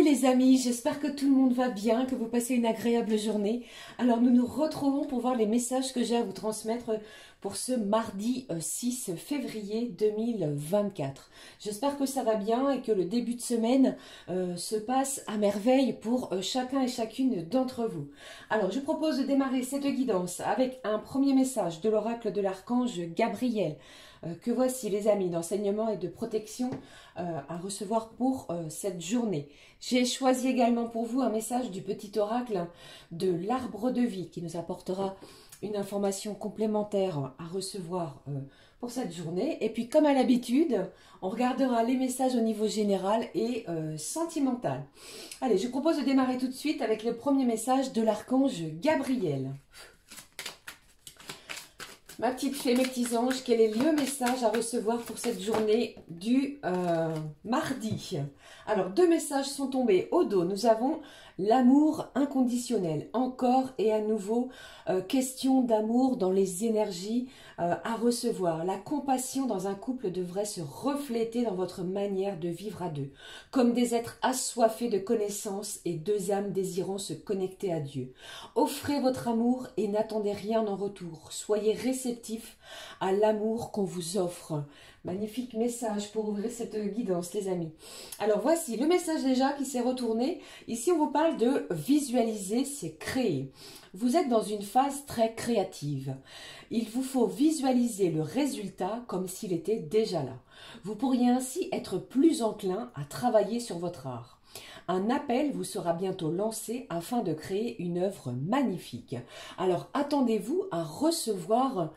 les amis, j'espère que tout le monde va bien, que vous passez une agréable journée. Alors nous nous retrouvons pour voir les messages que j'ai à vous transmettre pour ce mardi 6 février 2024. J'espère que ça va bien et que le début de semaine se passe à merveille pour chacun et chacune d'entre vous. Alors je propose de démarrer cette guidance avec un premier message de l'oracle de l'archange Gabriel. Que voici les amis d'enseignement et de protection à recevoir pour cette journée. J'ai choisi également pour vous un message du petit oracle de l'arbre de vie qui nous apportera une information complémentaire à recevoir pour cette journée. Et puis comme à l'habitude, on regardera les messages au niveau général et sentimental. Allez, je propose de démarrer tout de suite avec le premier message de l'archange Gabriel. Ma petite fée, mes petits anges, quel est le message à recevoir pour cette journée du mardi? Alors, deux messages sont tombés au dos. Nous avons l'amour inconditionnel. Encore et à nouveau, question d'amour dans les énergies à recevoir. La compassion dans un couple devrait se refléter dans votre manière de vivre à deux. Comme des êtres assoiffés de connaissances et deux âmes désirant se connecter à Dieu. Offrez votre amour et n'attendez rien en retour. Soyez réceptifs à l'amour qu'on vous offre. Magnifique message pour ouvrir cette guidance, les amis. Alors voici le message déjà qui s'est retourné. Ici, on vous parle de visualiser, c'est créer. Vous êtes dans une phase très créative. Il vous faut visualiser le résultat comme s'il était déjà là. Vous pourriez ainsi être plus enclin à travailler sur votre art. Un appel vous sera bientôt lancé afin de créer une œuvre magnifique. Alors attendez-vous à recevoir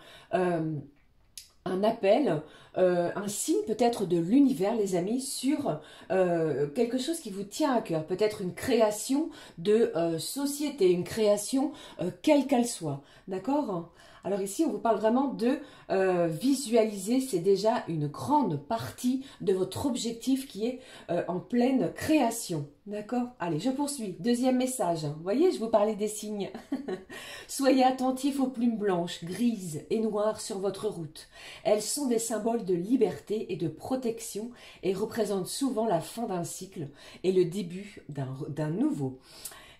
un appel, un signe peut-être de l'univers, les amis, sur quelque chose qui vous tient à cœur. Peut-être une création de société, une création quelle qu'elle soit. D'accord ? Alors ici, on vous parle vraiment de visualiser, c'est déjà une grande partie de votre objectif qui est en pleine création. D'accord? Allez, je poursuis. Deuxième message. Vous voyez, je vous parlais des signes. Soyez attentifs aux plumes blanches, grises et noires sur votre route. Elles sont des symboles de liberté et de protection et représentent souvent la fin d'un cycle et le début d'un nouveau.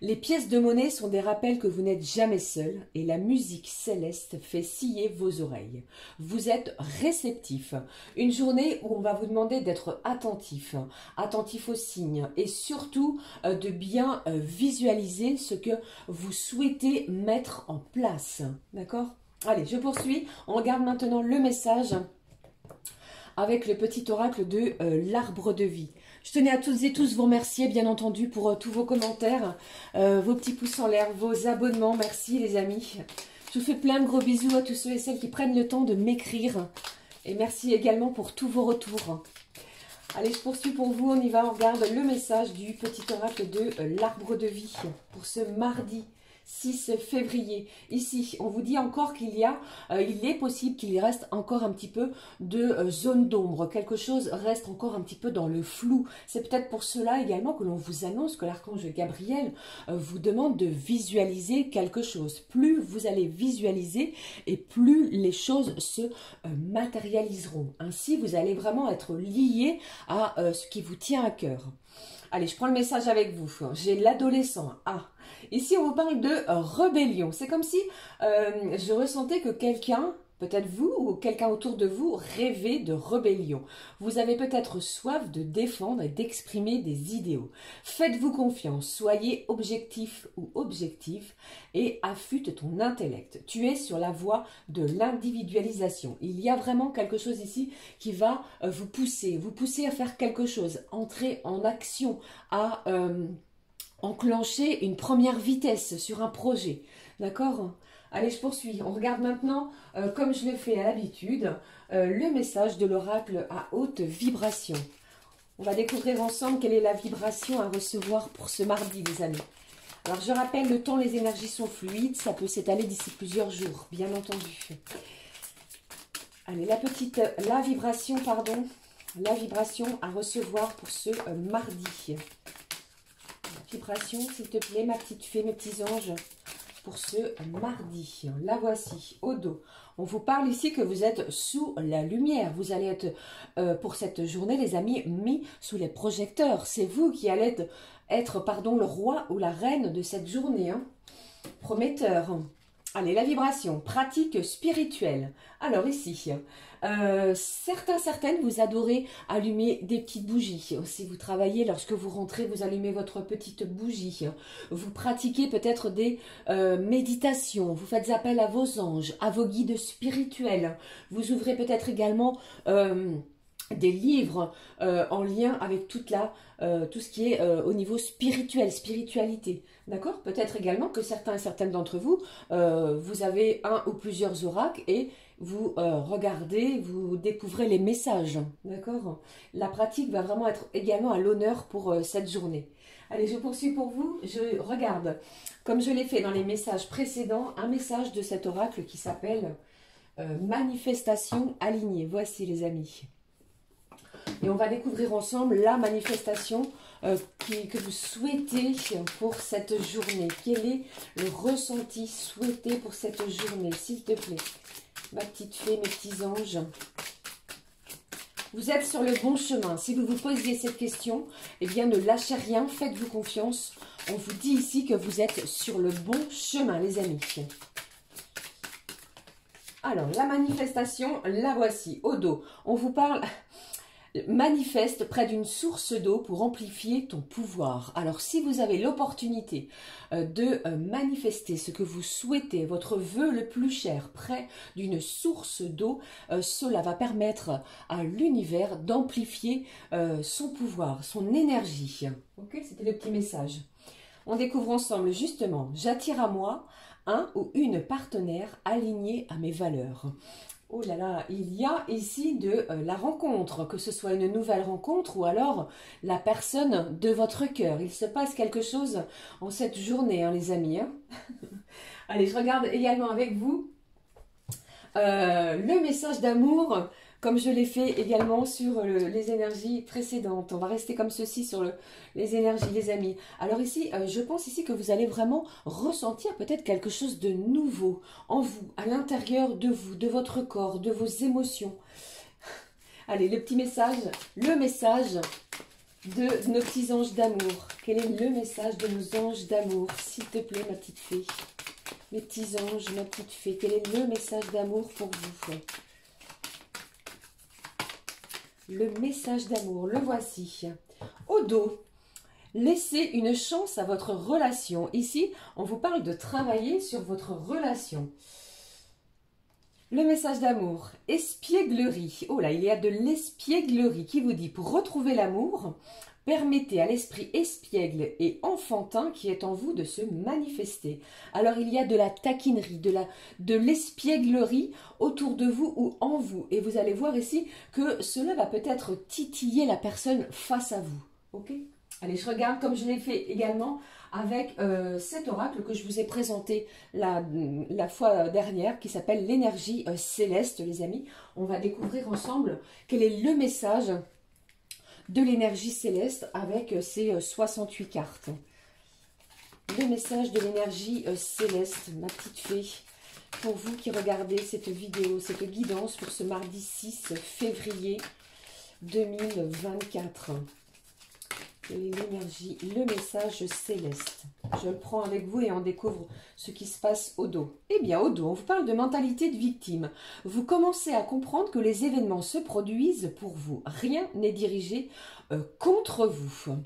Les pièces de monnaie sont des rappels que vous n'êtes jamais seul et la musique céleste fait scier vos oreilles. Vous êtes réceptif. Une journée où on va vous demander d'être attentif, attentif aux signes et surtout de bien visualiser ce que vous souhaitez mettre en place. D'accord ? Allez, je poursuis. On regarde maintenant le message avec le petit oracle de l'arbre de vie. Je tenais à toutes et tous vous remercier, bien entendu, pour tous vos commentaires, vos petits pouces en l'air, vos abonnements. Merci, les amis. Je vous fais plein de gros bisous à tous ceux et celles qui prennent le temps de m'écrire. Et merci également pour tous vos retours. Allez, je poursuis pour vous. On y va. On regarde le message du petit oracle de l'arbre de vie pour ce mardi 6 février. Ici, on vous dit encore qu'il il est possible qu'il y reste encore un petit peu de zone d'ombre. Quelque chose reste encore un petit peu dans le flou. C'est peut-être pour cela également que l'on vous annonce que l'archange Gabriel vous demande de visualiser quelque chose. Plus vous allez visualiser et plus les choses se matérialiseront. Ainsi, vous allez vraiment être lié à ce qui vous tient à cœur. Allez, je prends le message avec vous. J'ai l'adolescent. Ah, ici, on vous parle de rébellion. C'est comme si je ressentais que quelqu'un, peut-être vous ou quelqu'un autour de vous, rêvait de rébellion. Vous avez peut-être soif de défendre et d'exprimer des idéaux. Faites-vous confiance, soyez objectif ou objectif et affûte ton intellect. Tu es sur la voie de l'individualisation. Il y a vraiment quelque chose ici qui va vous pousser à faire quelque chose, entrer en action, à enclencher une première vitesse sur un projet. D'accord ? Allez, je poursuis. On regarde maintenant, comme je le fais à l'habitude, le message de l'oracle à haute vibration. On va découvrir ensemble quelle est la vibration à recevoir pour ce mardi, les amis. Alors, je rappelle, le temps, les énergies sont fluides. Ça peut s'étaler d'ici plusieurs jours, bien entendu. Allez, la vibration à recevoir pour ce mardi. La vibration, s'il te plaît, ma petite fée, mes petits anges. pour ce mardi. La voici, au dos. On vous parle ici que vous êtes sous la lumière. Vous allez être, pour cette journée, les amis, mis sous les projecteurs. C'est vous qui allez être, le roi ou la reine de cette journée. Hein. Prometteur. Allez, la vibration, pratique spirituelle. Alors ici, certaines, vous adorez allumer des petites bougies. Si vous travaillez, lorsque vous rentrez, vous allumez votre petite bougie. Vous pratiquez peut-être des méditations. Vous faites appel à vos anges, à vos guides spirituels. Vous ouvrez peut-être également des livres en lien avec tout ce qui est au niveau spirituel, spiritualité. D'accord? Peut-être également que certaines d'entre vous, vous avez un ou plusieurs oracles et vous regardez, vous découvrez les messages. D'accord? La pratique va vraiment être également à l'honneur pour cette journée. Allez, je poursuis pour vous. Je regarde, comme je l'ai fait dans les messages précédents, un message de cet oracle qui s'appelle Manifestation alignée. Voici les amis. Et on va découvrir ensemble la manifestation que vous souhaitez pour cette journée. Quel est le ressenti souhaité pour cette journée, s'il te plaît? Ma petite fée, mes petits anges. Vous êtes sur le bon chemin. Si vous vous posiez cette question, eh bien ne lâchez rien, faites-vous confiance. On vous dit ici que vous êtes sur le bon chemin, les amis. Alors, la manifestation, la voici, au dos. On vous parle... Manifeste près d'une source d'eau pour amplifier ton pouvoir. Alors, si vous avez l'opportunité de manifester ce que vous souhaitez, votre vœu le plus cher, près d'une source d'eau, cela va permettre à l'univers d'amplifier son pouvoir, son énergie. Ok, c'était le petit message. On découvre ensemble justement, j'attire à moi un ou une partenaire alignée à mes valeurs. Oh là là, il y a ici de la rencontre, que ce soit une nouvelle rencontre ou alors la personne de votre cœur. Il se passe quelque chose en cette journée, hein, les amis. Hein. Allez, je regarde également avec vous le message d'amour, comme je l'ai fait également sur les énergies précédentes. On va rester comme ceci sur les énergies, les amis. Alors ici, je pense ici que vous allez vraiment ressentir peut-être quelque chose de nouveau en vous, à l'intérieur de vous, de votre corps, de vos émotions. Allez, le petit message, le message de nos petits anges d'amour. Quel est le message de nos anges d'amour? S'il te plaît, ma petite fée. Mes petits anges, ma petite fée, quel est le message d'amour pour vous? Le message d'amour, le voici. Au dos, laissez une chance à votre relation. Ici, on vous parle de travailler sur votre relation. Le message d'amour, espièglerie. Oh là, il y a de l'espièglerie qui vous dit, pour retrouver l'amour, permettez à l'esprit espiègle et enfantin qui est en vous de se manifester. Alors il y a de la taquinerie, de l'espièglerie autour de vous ou en vous. Et vous allez voir ici que cela va peut-être titiller la personne face à vous. Ok? Allez, je regarde comme je l'ai fait également avec cet oracle que je vous ai présenté la fois dernière qui s'appelle l'énergie céleste, les amis. On va découvrir ensemble quel est le message de l'énergie céleste avec ces 68 cartes. Le message de l'énergie céleste, ma petite fée, pour vous qui regardez cette vidéo, cette guidance pour ce mardi 6 février 2024. L'énergie, le message céleste. Je le prends avec vous et on découvre ce qui se passe au dos. Eh bien, au dos, on vous parle de mentalité de victime. Vous commencez à comprendre que les événements se produisent pour vous. Rien n'est dirigé contre vous.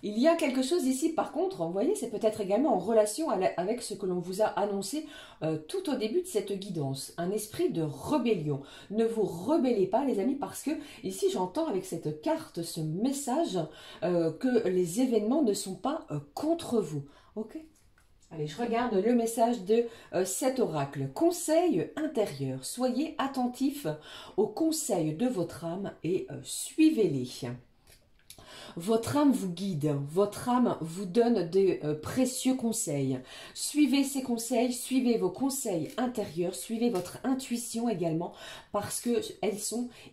Il y a quelque chose ici, par contre, vous voyez, c'est peut-être également en relation avec ce que l'on vous a annoncé tout au début de cette guidance. Un esprit de rébellion. Ne vous rebellez pas, les amis, parce que ici, j'entends avec cette carte, ce message, que les événements ne sont pas contre vous. Ok ? Allez, je regarde le message de cet oracle. Conseil intérieur. Soyez attentifs aux conseils de votre âme et suivez-les. votre âme vous guide, votre âme vous donne de précieux conseils. Suivez ces conseils, suivez vos conseils intérieurs, suivez votre intuition également, parce que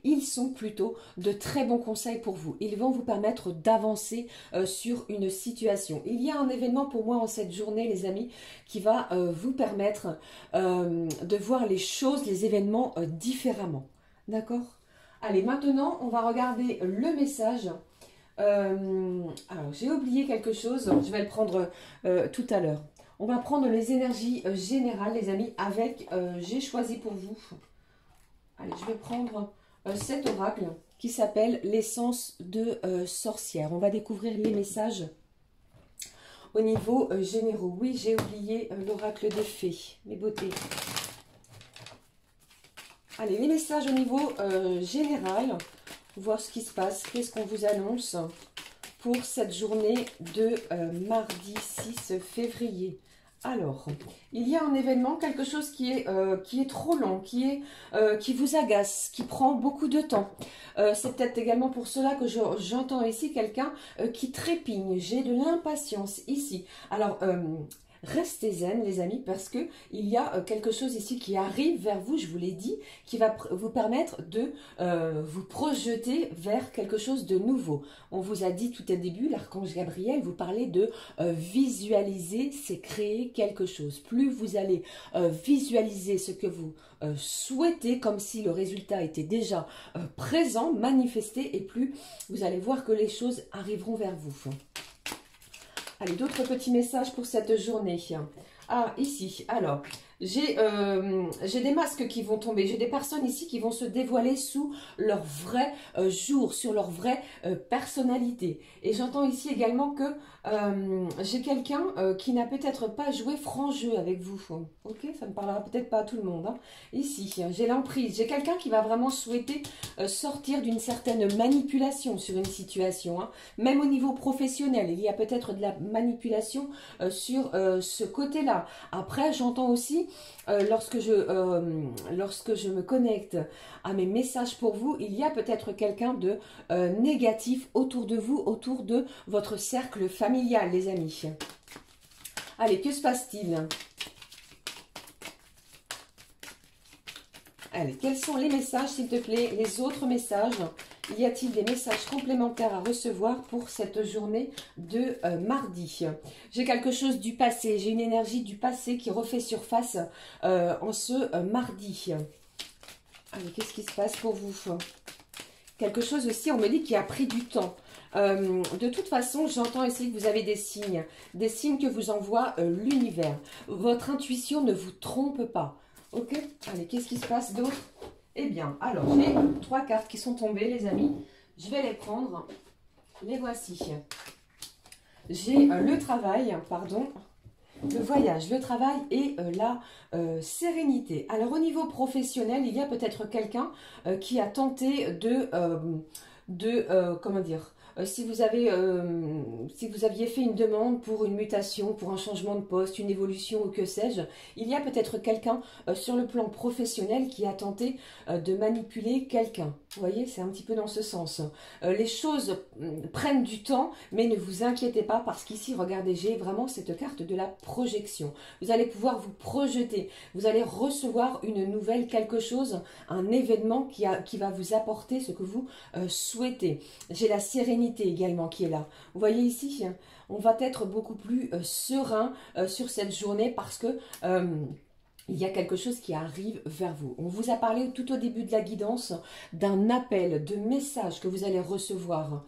ils sont plutôt de très bons conseils pour vous. Ils vont vous permettre d'avancer sur une situation. Il y a un événement pour moi en cette journée, les amis, qui va vous permettre de voir les choses, les événements différemment. D'accord? Allez, maintenant, on va regarder le message. Alors, j'ai oublié quelque chose. Je vais le prendre tout à l'heure. On va prendre les énergies générales, les amis, avec, j'ai choisi pour vous. Allez, je vais prendre cet oracle qui s'appelle l'essence de sorcière. On va découvrir les messages au niveau généraux. Oui, j'ai oublié l'oracle des fées, mes beautés. Allez, les messages au niveau général, voir ce qui se passe, qu'est-ce qu'on vous annonce pour cette journée de mardi 6 février. Alors, il y a un événement, quelque chose qui est trop long, qui vous agace, qui prend beaucoup de temps. C'est peut-être également pour cela que j'entends ici quelqu'un qui trépigne. J'ai de l'impatience ici. Alors, restez zen, les amis, parce que il y a quelque chose ici qui arrive vers vous, je vous l'ai dit, qui va vous permettre de vous projeter vers quelque chose de nouveau. On vous a dit tout au début, l'archange Gabriel vous parlait de visualiser, c'est créer quelque chose. Plus vous allez visualiser ce que vous souhaitez, comme si le résultat était déjà présent, manifesté, et plus vous allez voir que les choses arriveront vers vous. Allez, d'autres petits messages pour cette journée. Ah, ici, alors, j'ai des masques qui vont tomber. J'ai des personnes ici qui vont se dévoiler sous leur vrai jour, sur leur vraie personnalité. Et j'entends ici également que j'ai quelqu'un qui n'a peut-être pas joué franc jeu avec vous. Ok, ça ne parlera peut-être pas à tout le monde. Hein. Ici, j'ai l'emprise. J'ai quelqu'un qui va vraiment souhaiter sortir d'une certaine manipulation sur une situation. Hein. Même au niveau professionnel, il y a peut-être de la manipulation sur ce côté-là. Après, j'entends aussi, lorsque je me connecte à mes messages pour vous, il y a peut-être quelqu'un de négatif autour de vous, autour de votre cercle familial, les amis. Allez, que se passe-t-il? Allez, quels sont les messages, s'il te plaît, les autres messages? Y a-t-il des messages complémentaires à recevoir pour cette journée de mardi? J'ai quelque chose du passé, j'ai une énergie du passé qui refait surface en ce mardi. Allez, qu'est-ce qui se passe pour vous? Quelque chose aussi, on me dit, qui a pris du temps. De toute façon, j'entends ici que vous avez des signes que vous envoie l'univers. Votre intuition ne vous trompe pas. Ok? Allez, qu'est-ce qui se passe d'autre? Eh bien, alors, j'ai 3 cartes qui sont tombées, les amis. Je vais les prendre. Les voici. J'ai le travail, pardon, le voyage, le travail et la sérénité. Alors, au niveau professionnel, il y a peut-être quelqu'un qui a tenté comment dire, si vous aviez fait une demande pour une mutation, pour un changement de poste, une évolution ou que sais-je, il y a peut-être quelqu'un sur le plan professionnel qui a tenté de manipuler quelqu'un. Vous voyez, c'est un petit peu dans ce sens. Les choses prennent du temps, mais ne vous inquiétez pas parce qu'ici, regardez, j'ai vraiment cette carte de la projection. Vous allez pouvoir vous projeter, vous allez recevoir une nouvelle, quelque chose, un événement qui va vous apporter ce que vous souhaitez. J'ai la sérénité également qui est là. Vous voyez ici, on va être beaucoup plus serein sur cette journée parce que il y a quelque chose qui arrive vers vous. On vous a parlé tout au début de la guidance d'un appel, de message que vous allez recevoir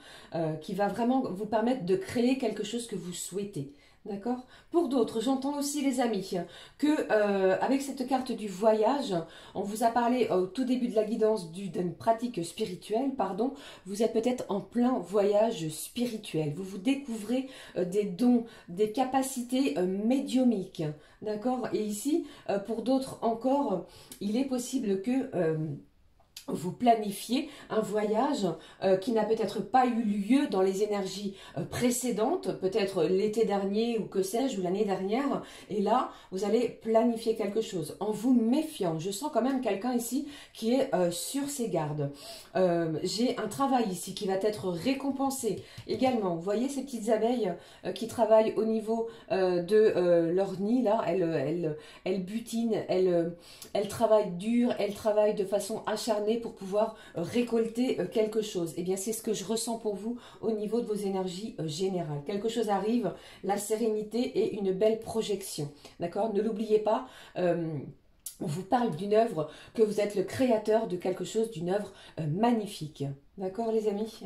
qui va vraiment vous permettre de créer quelque chose que vous souhaitez. D'accord? Pour d'autres, j'entends aussi les amis que avec cette carte du voyage, on vous a parlé au tout début de la guidance d'une pratique spirituelle, pardon, vous êtes peut-être en plein voyage spirituel. Vous vous découvrez des dons, des capacités médiumiques. D'accord? Et ici, pour d'autres encore, il est possible que vous planifiez un voyage qui n'a peut-être pas eu lieu dans les énergies précédentes, peut-être l'été dernier ou que sais-je, ou l'année dernière, et là, vous allez planifier quelque chose en vous méfiant. Je sens quand même quelqu'un ici qui est sur ses gardes. J'ai un travail ici qui va être récompensé également. Vous voyez ces petites abeilles qui travaillent au niveau de leur nid, là, elles butinent, elles travaillent dur, elles travaillent de façon acharnée pour pouvoir récolter quelque chose. Et bien c'est ce que je ressens pour vous au niveau de vos énergies générales. Quelque chose arrive, la sérénité et une belle projection. D'accord? Ne l'oubliez pas, on vous parle d'une œuvre, que vous êtes le créateur de quelque chose, d'une œuvre magnifique. D'accord les amis?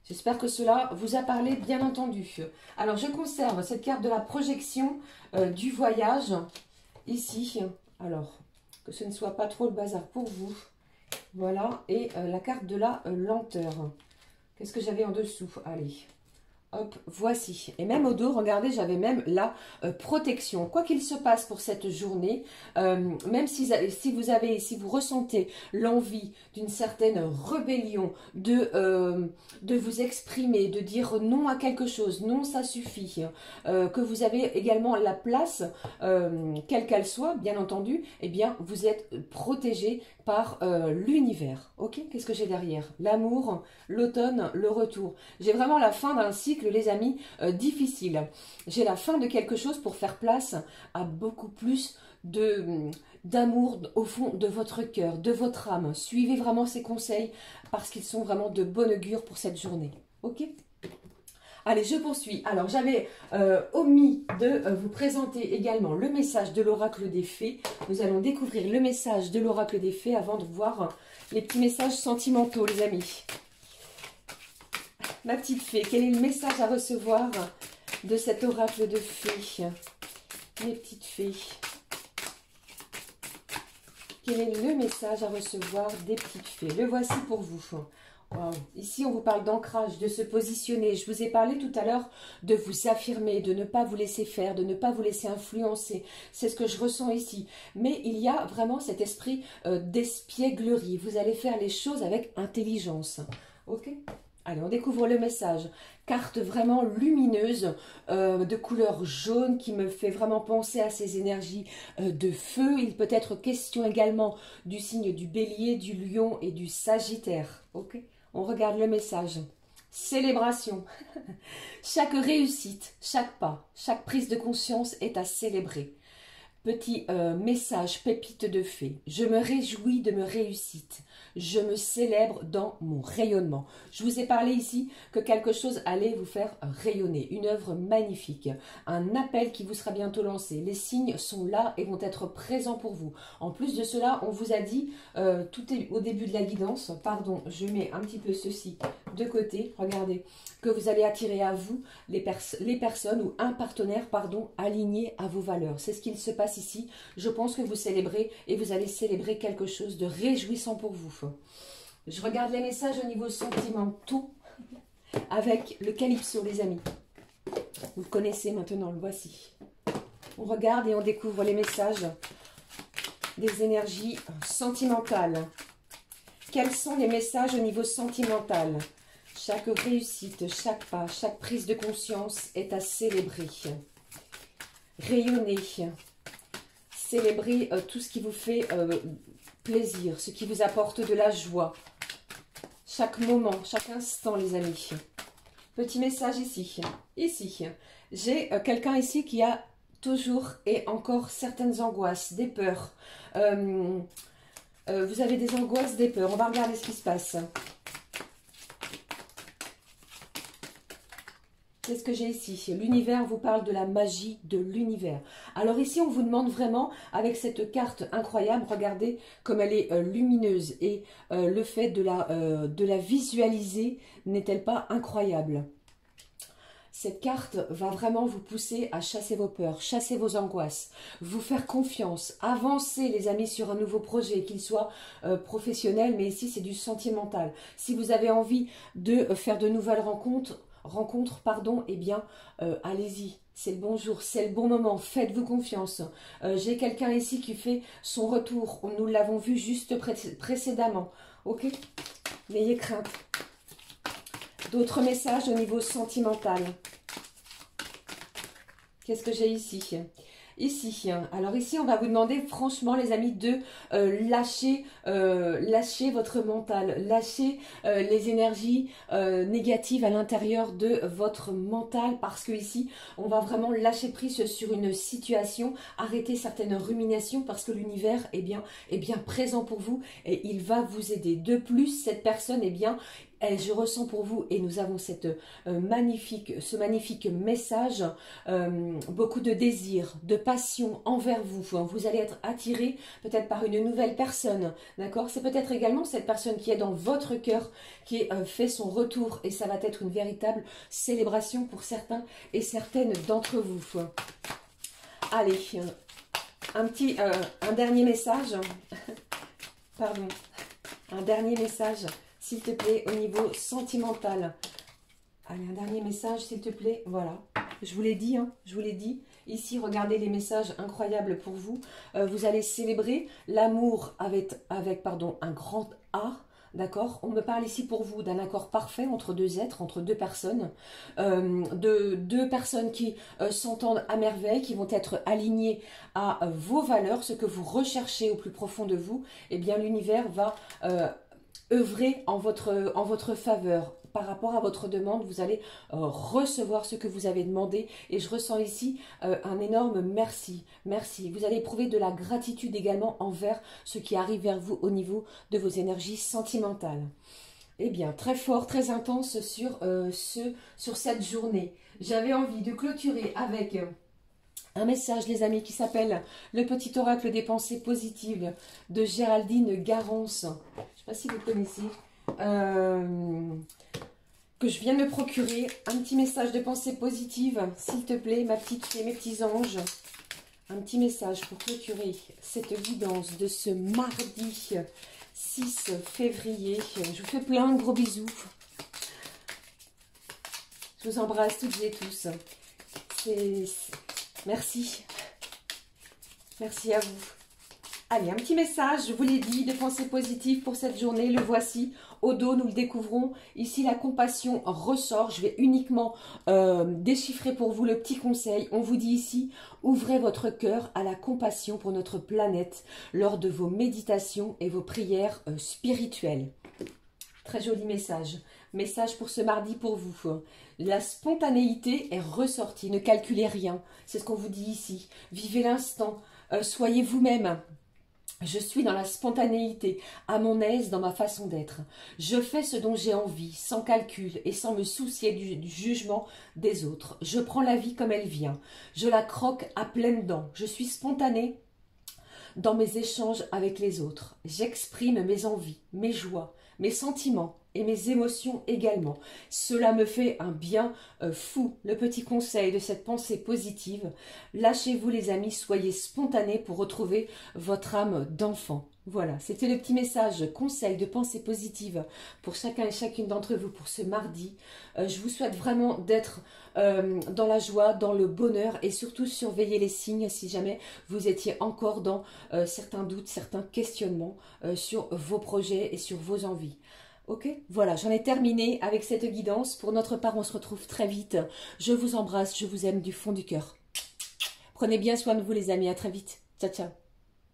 J'espère que cela vous a parlé, bien entendu. Alors je conserve cette carte de la projection du voyage ici. Alors que ce ne soit pas trop le bazar pour vous. Voilà, et la carte de la lenteur. Qu'est-ce que j'avais en dessous? Allez, hop, voici. Et même au dos, regardez, j'avais même la protection. Quoi qu'il se passe pour cette journée, même si vous ressentez l'envie d'une certaine rébellion, de vous exprimer, de dire non à quelque chose, non, ça suffit, que vous avez également la place, quelle qu'elle soit, bien entendu, eh bien, vous êtes protégé par l'univers. Ok? Qu'est-ce que j'ai derrière? L'amour, l'automne, le retour. J'ai vraiment la fin d'un cycle, les amis, difficile. J'ai la fin de quelque chose pour faire place à beaucoup plus d'amour au fond de votre cœur, de votre âme. Suivez vraiment ces conseils parce qu'ils sont vraiment de bon augure pour cette journée. Ok? Allez, je poursuis. Alors, j'avais omis de vous présenter également le message de l'oracle des fées. Nous allons découvrir le message de l'oracle des fées avant de voir les petits messages sentimentaux, les amis. Ma petite fée, quel est le message à recevoir de cet oracle de fées? Mes petites fées. Quel est le message à recevoir des petites fées? Le voici pour vous. Wow. Ici, on vous parle d'ancrage, de se positionner. Je vous ai parlé tout à l'heure de vous affirmer, de ne pas vous laisser faire, de ne pas vous laisser influencer. C'est ce que je ressens ici. Mais il y a vraiment cet esprit d'espièglerie. Vous allez faire les choses avec intelligence. Ok? Allez, on découvre le message. Carte vraiment lumineuse, de couleur jaune, qui me fait vraiment penser à ces énergies de feu. Il peut être question également du signe du bélier, du lion et du sagittaire. Ok? On regarde le message. Célébration. Chaque réussite, chaque pas, chaque prise de conscience est à célébrer. Petit message pépite de fée. Je me réjouis de mes réussites. Je me célèbre dans mon rayonnement. Je vous ai parlé ici que quelque chose allait vous faire rayonner. Une œuvre magnifique. Un appel qui vous sera bientôt lancé. Les signes sont là et vont être présents pour vous. En plus de cela, on vous a dit, tout est au début de la guidance, pardon, je mets un petit peu ceci de côté, regardez, que vous allez attirer à vous les personnes ou un partenaire, pardon, aligné à vos valeurs. C'est ce qu'il se passe ici. Je pense que vous célébrez et vous allez célébrer quelque chose de réjouissant pour vous. Je regarde les messages au niveau sentimental avec le calypso, les amis. Vous le connaissez maintenant, le voici. On regarde et on découvre les messages des énergies sentimentales. Quels sont les messages au niveau sentimental? Chaque réussite, chaque pas, chaque prise de conscience est à célébrer. Rayonner. Célébrer tout ce qui vous fait plaisir, ce qui vous apporte de la joie. Chaque moment, chaque instant, les amis. Petit message ici. Ici, j'ai quelqu'un ici qui a toujours et encore certaines angoisses, des peurs. Vous avez des angoisses, des peurs. On va regarder ce qui se passe. Qu'est-ce que j'ai ici? L'univers vous parle de la magie de l'univers. Alors ici, on vous demande vraiment, avec cette carte incroyable, regardez comme elle est lumineuse. Et le fait de la visualiser n'est-elle pas incroyable? Cette carte va vraiment vous pousser à chasser vos peurs, chasser vos angoisses, vous faire confiance, avancer les amis sur un nouveau projet, qu'il soit professionnel, mais ici c'est du sentimental. Si vous avez envie de faire de nouvelles rencontres, eh bien, allez-y, c'est le bon jour, c'est le bon moment, faites-vous confiance. J'ai quelqu'un ici qui fait son retour, nous l'avons vu juste précédemment. ok? N'ayez crainte. D'autres messages au niveau sentimental. Qu'est-ce que j'ai ici? Ici, alors ici on va vous demander franchement les amis de lâcher votre mental, lâcher les énergies négatives à l'intérieur de votre mental, parce que ici on va vraiment lâcher prise sur une situation, arrêter certaines ruminations parce que l'univers est bien présent pour vous et il va vous aider. De plus, cette personne je ressens pour vous, et nous avons ce magnifique message, beaucoup de désir, de passion envers vous. Vous allez être attiré peut-être par une nouvelle personne, d'accord? C'est peut-être également cette personne qui est dans votre cœur, qui fait son retour, et ça va être une véritable célébration pour certains et certaines d'entre vous. Allez, un dernier message, pardon, un dernier message, s'il te plaît, au niveau sentimental. Allez, un dernier message, s'il te plaît. Voilà, je vous l'ai dit, je vous l'ai dit. Ici, regardez les messages incroyables pour vous. Vous allez célébrer l'amour avec un grand A. D'accord? On me parle ici pour vous d'un accord parfait entre deux êtres, entre deux personnes. Deux personnes qui s'entendent à merveille, qui vont être alignées à vos valeurs, ce que vous recherchez au plus profond de vous. Eh bien, l'univers va œuvrer en votre faveur. Par rapport à votre demande, vous allez recevoir ce que vous avez demandé. Et je ressens ici un énorme merci. Merci. Vous allez éprouver de la gratitude également envers ce qui arrive vers vous au niveau de vos énergies sentimentales. Eh bien, très fort, très intense sur cette journée. J'avais envie de clôturer avec un message, les amis, qui s'appelle « Le petit oracle des pensées positives » de Géraldine Garance. Je ne sais pas si vous connaissez. Que je viens de me procurer. Un petit message de pensée positive, s'il te plaît, ma petite fée, mes petits anges. Un petit message pour clôturer cette guidance de ce mardi 6 février. Je vous fais plein de gros bisous. Je vous embrasse toutes et tous. Merci. Merci à vous. Allez, un petit message, je vous l'ai dit, de pensée positive pour cette journée. Le voici. Au dos, nous le découvrons. Ici, la compassion ressort. Je vais uniquement déchiffrer pour vous le petit conseil. On vous dit ici, ouvrez votre cœur à la compassion pour notre planète lors de vos méditations et vos prières spirituelles. Très joli message. Message pour ce mardi pour vous. La spontanéité est ressortie. Ne calculez rien. C'est ce qu'on vous dit ici. Vivez l'instant. Soyez vous-même. Je suis dans la spontanéité, à mon aise dans ma façon d'être. Je fais ce dont j'ai envie, sans calcul et sans me soucier du jugement des autres. Je prends la vie comme elle vient. Je la croque à pleines dents. Je suis spontanée dans mes échanges avec les autres. J'exprime mes envies, mes joies, mes sentiments et mes émotions également. Cela me fait un bien fou. Le petit conseil de cette pensée positive, lâchez-vous les amis, soyez spontanés pour retrouver votre âme d'enfant. Voilà, c'était le petit message, conseil de pensée positive pour chacun et chacune d'entre vous pour ce mardi. Je vous souhaite vraiment d'être dans la joie, dans le bonheur et surtout surveiller les signes si jamais vous étiez encore dans certains doutes, certains questionnements sur vos projets et sur vos envies. Ok, voilà, j'en ai terminé avec cette guidance. Pour notre part, on se retrouve très vite. Je vous embrasse, je vous aime du fond du cœur. Prenez bien soin de vous les amis, à très vite. Ciao, ciao.